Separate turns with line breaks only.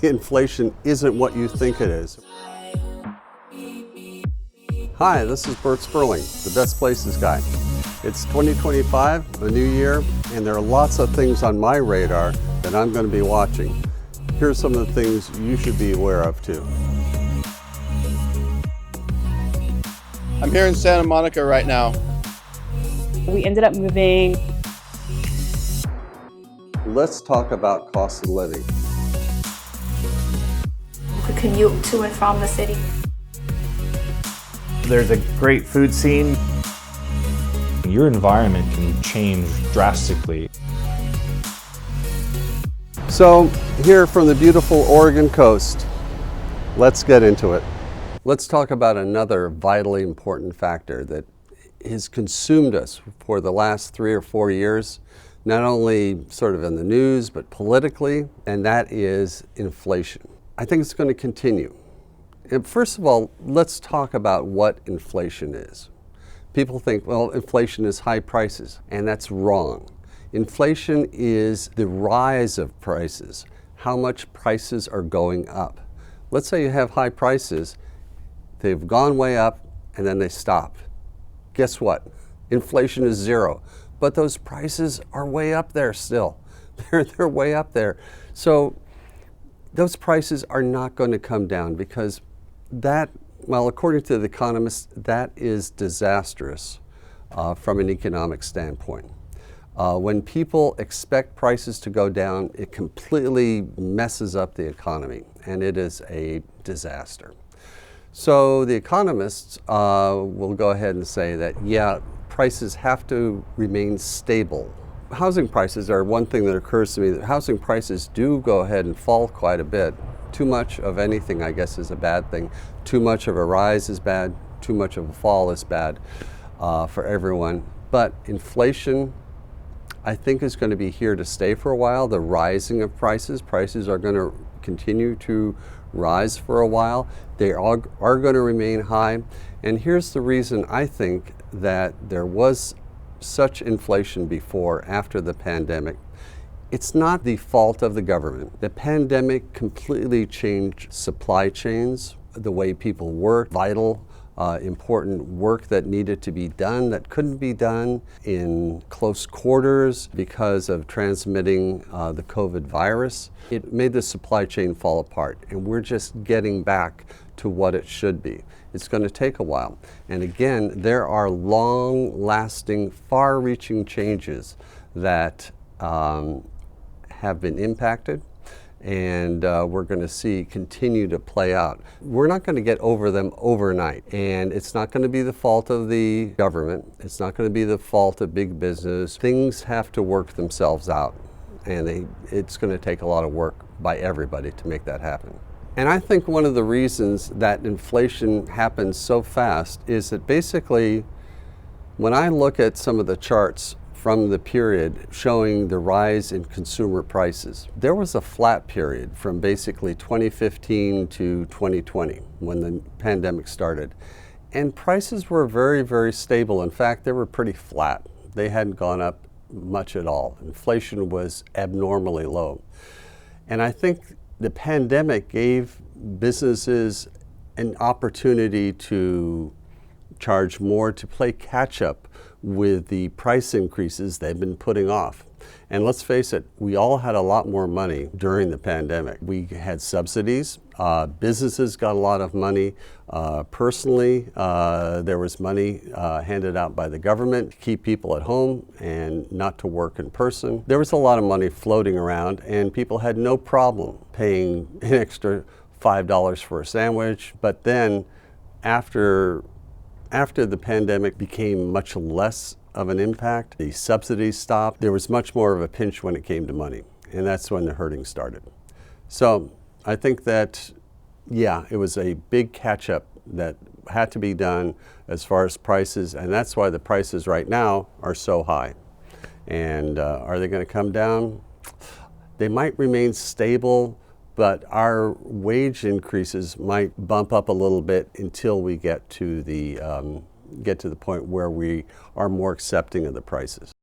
Inflation isn't what you think it is. Hi, this is Bert Sperling, the Best Places Guy. It's 2025, a new year, and there are lots of things on my radar that I'm going to be watching. Here's some of the things you should be aware of too.
I'm here in Santa Monica right now.
We ended up moving.
Let's talk about cost of living.
You could commute to and from the city.
There's a great food scene.
Your environment can change drastically.
So, here from the beautiful Oregon coast, let's get into it. Let's talk about another vitally important factor that has consumed us for the last 3 or 4 years, not only sort of in the news, but politically, and that is inflation. I think it's going to continue. And first of all, let's talk about what inflation is. People think, well, inflation is high prices, and that's wrong. Inflation is the rise of prices, how much prices are going up. Let's say you have high prices, they've gone way up, and then they stopped. Guess what? Inflation is zero, but those prices are way up there still. They're way up there. So those prices are not going to come down because that, well, according to the economists, that is disastrous from an economic standpoint. When people expect prices to go down, it completely messes up the economy, and it is a disaster. So the economists will go ahead and say that, yeah, prices have to remain stable. Housing prices are one thing that occurs to me, that housing prices do go ahead and fall quite a bit. Too much of anything, I guess, is a bad thing. Too much of a rise is bad. Too much of a fall is bad for everyone. But inflation, I think, is going to be here to stay for a while. The rising of prices are going to continue to rise for a while. They are going to remain high. And here's the reason I think that there was such inflation before, after the pandemic. It's not the fault of the government. The pandemic completely changed supply chains, the way people work, vital, important work that needed to be done that couldn't be done in close quarters because of transmitting the COVID virus. It made the supply chain fall apart, and we're just getting back to what it should be. It's going to take a while. And again, there are long-lasting, far-reaching changes that have been impacted, and we're going to see continue to play out. We're not going to get over them overnight, and it's not going to be the fault of the government. It's not going to be the fault of big business. Things have to work themselves out, and it's going to take a lot of work by everybody to make that happen. And I think one of the reasons that inflation happens so fast is that basically, when I look at some of the charts from the period showing the rise in consumer prices, there was a flat period from basically 2015 to 2020 when the pandemic started. And prices were very, very stable. In fact, they were pretty flat. They hadn't gone up much at all. Inflation was abnormally low. And I think the pandemic gave businesses an opportunity to charge more, to play catch up with the price increases they've been putting off. And let's face it, we all had a lot more money during the pandemic. We had subsidies, businesses got a lot of money. Personally, there was money handed out by the government to keep people at home and not to work in person. There was a lot of money floating around, and people had no problem paying an extra $5 for a sandwich. But then after the pandemic became much less of an impact, the subsidies stopped. There was much more of a pinch when it came to money, and that's when the hurting started. So I think that, yeah, it was a big catch-up that had to be done as far as prices, and that's why the prices right now are so high. And are they going to come down? They might remain stable, but our wage increases might bump up a little bit until we get to the point where we are more accepting of the prices.